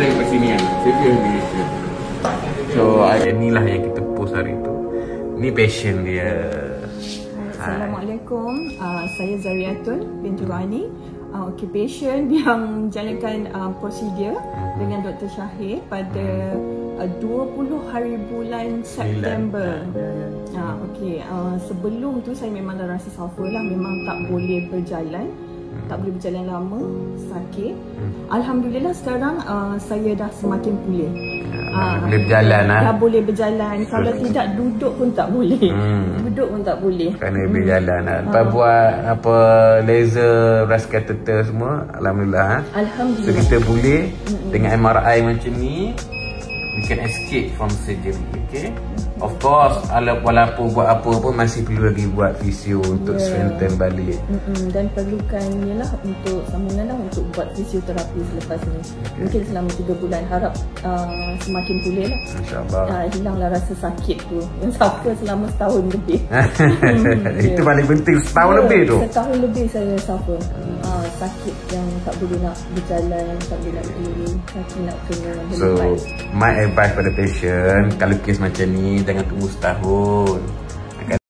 tengok kat sini kan. Severe ni. So inilah yang kita post hari tu. Ni passion dia. Assalamualaikum. Saya Zariatul binti Rani. Occupation yang menjalankan prosedur dengan Dr. Syahir pada 20 hari bulan September. Sebelum tu saya memang dah rasa suffer lah, memang tak boleh berjalan. Tak boleh berjalan lama, sakit. Alhamdulillah sekarang saya dah semakin pulih. Boleh berjalan lah. Dah boleh berjalan. Kalau tidak, duduk pun tak boleh. Duduk pun tak boleh. Kerana berjalan lah. Lepas buat apa, laser, breast catheter semua, Alhamdulillah. Alhamdulillah. So kita boleh dengan MRI macam ni, we can escape from surgery. Okay. Of course, walaupun buat apa pun masih perlu lagi buat fisio untuk strengthen balik. Dan perlukan ialah untuk sambungan lah untuk buat fisioterapi selepas ni. Mungkin selama 3 bulan, harap semakin pulih lah. InsyaAllah. Hilanglah rasa sakit tu yang suffer selama setahun lebih. Itu paling penting, setahun lebih tu. Setahun lebih saya suffer. Sakit yang tak boleh nak berjalan, tak boleh nak berdiri, kaki nak kena. So, my advice pada patient, kalau kes macam ni, jangan tunggu setahun.